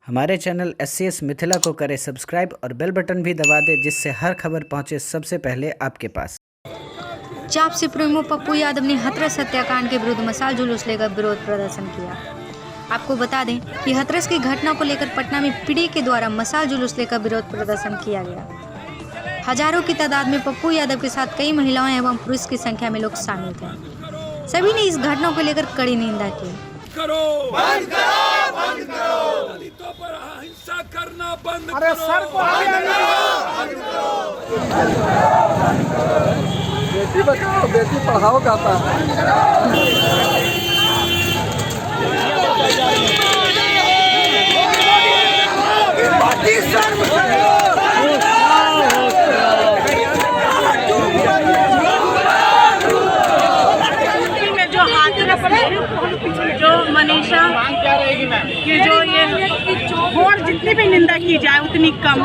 हमारे channel SCS Mithila को करें सब्सक्राइब और बेल बटन भी दबा दें, जिससे हर खबर पहुंचे सबसे पहले आपके पास। जाप सुप्रीमो पप्पू यादव ने हाथरस हत्याकांड के विरुद्ध मशाल जुलूस लेकर विरोध प्रदर्शन किया। आपको बता दें कि हाथरस की घटना को लेकर पटना में पीढ़ी के द्वारा मशाल जुलूस लेकर विरोध प्रदर्शन किया गया। हजारों की तादाद में पप्पू यादव के साथ कई महिलाओं एवं पुरुष की संख्या में लोग शामिल थे। सभी ने इस घटना को लेकर कड़ी निंदा की। बंद करो, दलितों पर हिंसा करना बंद करो, सर को बंद करो। बेटी बचाओ बेटी पढ़ाओ कहता जो मनीषा की जो ये और जितनी भी निंदा की जाए उतनी कम।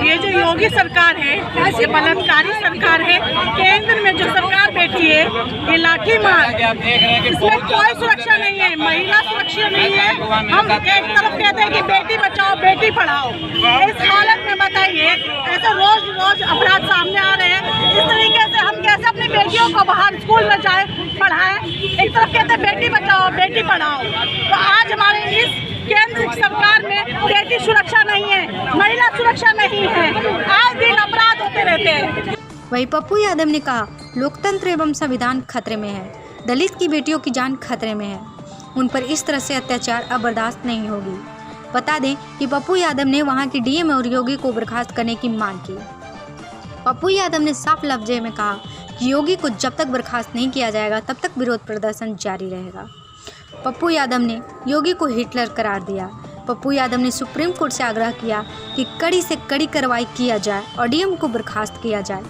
ये जो योगी सरकार है, ये बलात्कारी सरकार है। केंद्र में जो सरकार बैठी है ये लाठी मार, इसमें कोई सुरक्षा नहीं है, महिला सुरक्षा नहीं है। हम एक तरफ कहते हैं कि बेटी बचाओ बेटी पढ़ाओ, इस हालत में बताइए ऐसे रोज रोज अपराध सामने आ रहे हैं। इस तरीके से हम कैसे अपनी बेटियों को बाहर स्कूल में जाए पढ़ाएं? एक तरफ कहते हैं बेटी बचाओ बेटी पढ़ाओ, तो आज हमारे इस केंद्र सरकार में बेटी सुरक्षा नहीं है, महिला सुरक्षा नहीं है, आज दिन अपराध होते रहते हैं। वहीं पप्पू यादव ने कहा, लोकतंत्र एवं संविधान खतरे में है, दलित की बेटियों की जान खतरे में है, उन पर इस तरह से अत्याचार अब बर्दाश्त नहीं होगी। बता दें कि पप्पू यादव ने वहां की डीएम और योगी को बर्खास्त करने की मांग की। पप्पू यादव ने साफ लफ्ज़ों में कहा कि योगी को जब तक बर्खास्त नहीं किया जाएगा तब तक विरोध प्रदर्शन जारी रहेगा। पप्पू यादव ने योगी को हिटलर करार दिया। पप्पू यादव ने सुप्रीम कोर्ट से आग्रह किया कि कड़ी से कड़ी कार्रवाई किया जाए और डीएम को बर्खास्त किया जाए।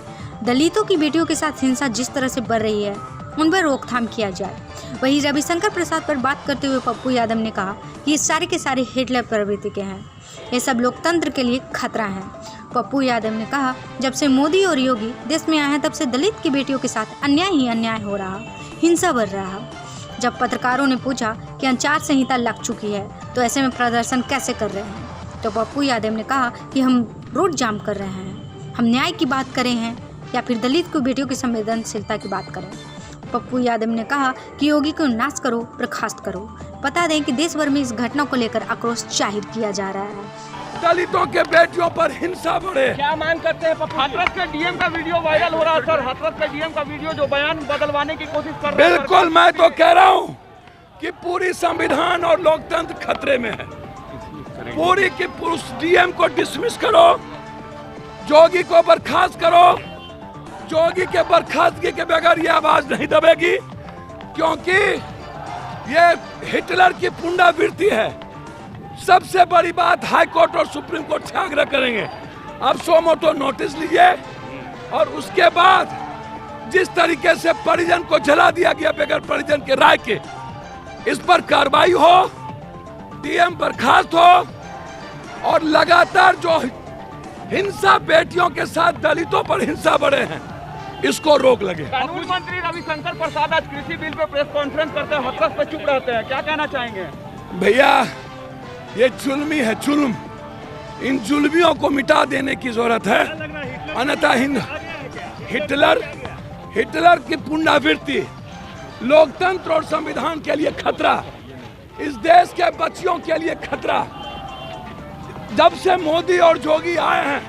दलितों की बेटियों के साथ हिंसा जिस तरह से बढ़ रही है उन पर रोकथाम किया जाए। वहीं रविशंकर प्रसाद पर बात करते हुए पप्पू यादव ने कहा कि ये सारे के सारे हिटलर प्रवृत्ति के हैं, ये सब लोकतंत्र के लिए खतरा है। पप्पू यादव ने कहा, जब से मोदी और योगी देश में आए हैं तब से दलित की बेटियों के साथ अन्याय ही अन्याय हो रहा, हिंसा बढ़ रहा। जब पत्रकारों ने पूछा कि आचार संहिता लग चुकी है तो ऐसे में प्रदर्शन कैसे कर रहे हैं, तो पप्पू यादव ने कहा कि हम रोड जाम कर रहे हैं, हम न्याय की बात करें हैं या फिर दलित की बेटियों की संवेदनशीलता की बात करें। पप्पू यादव ने कहा कि योगी को नाश करो बर्खास्त करो। बता दें कि देश भर में इस घटना को लेकर आक्रोश जाहिर किया जा रहा है। दलितों के बेटियों पर हिंसा बढ़े। क्या मांग करते हैं? हाथरस के डीएम का वीडियो वायरल हो रहा है सर, हाथरस के डीएम का वीडियो जो बयान बदलवाने की कोशिश कर रहे हैं। बिल्कुल, मैं तो कह रहा हूँ कि पूरी संविधान और लोकतंत्र खतरे में है। पूरी की पूरी डीएम को डिसमिस करो, जोगी को बर्खास्त करो। जोगी के बर्खास्तगी के बगैर ये आवाज नहीं दबेगी, क्योंकि ये हिटलर की पुनरावृत्ति है। सबसे बड़ी बात, हाई कोर्ट और सुप्रीम कोर्ट से आग्रह करेंगे अब सो मोटो नोटिस लीजिए, और उसके बाद जिस तरीके से परिजन को जला दिया गया बगैर परिजन के राय के, इस पर कार्रवाई हो, डीएम बर्खास्त हो, और लगातार जो हिंसा बेटियों के साथ दलितों पर हिंसा बढ़े हैं इसको रोक लगे। कानून मंत्री रविशंकर प्रसाद आज कृषि बिल पे प्रेस कॉन्फ्रेंस करते हैं, हाथरस पे चुप रहते हैं, क्या कहना चाहेंगे? भैया ये जुल्मी है, जुल्म। इन जुल्मियों को मिटा देने की जरूरत है, अन्यथा हिटलर की पुनरावृत्ति लोकतंत्र और संविधान के लिए खतरा, इस देश के बच्चियों के लिए खतरा। जब से मोदी और जोगी आए हैं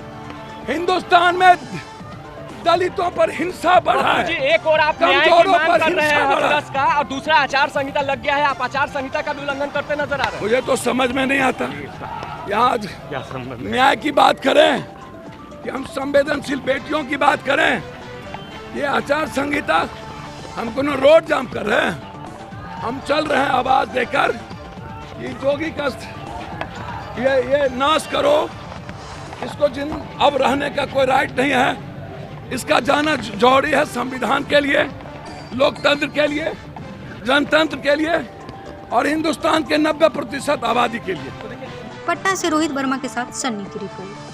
हिंदुस्तान में दलितों पर हिंसा बढ़ा है। एक और आप न्याय की मांग कर रहे हैं हाथरस का, और दूसरा आचार संहिता लग गया है, आप आचार संहिता का भी उल्लंघन करते नजर आ रहे हैं। मुझे तो समझ में नहीं आता, यहाँ न्याय की बात करें कि हम संवेदनशील बेटियों की बात करें, ये आचार संहिता हम कोनो रोड जाम कर रहे हैं। हम चल रहे हैं आवाज देकर, ये जोगी का ये नाश करो, इसको जिन अब रहने का कोई राइट नहीं है, इसका जाना जरूरी है संविधान के लिए, लोकतंत्र के लिए, जनतंत्र के लिए और हिंदुस्तान के 90% आबादी के लिए। पटना से रोहित वर्मा के साथ सन्नी की रिपोर्ट।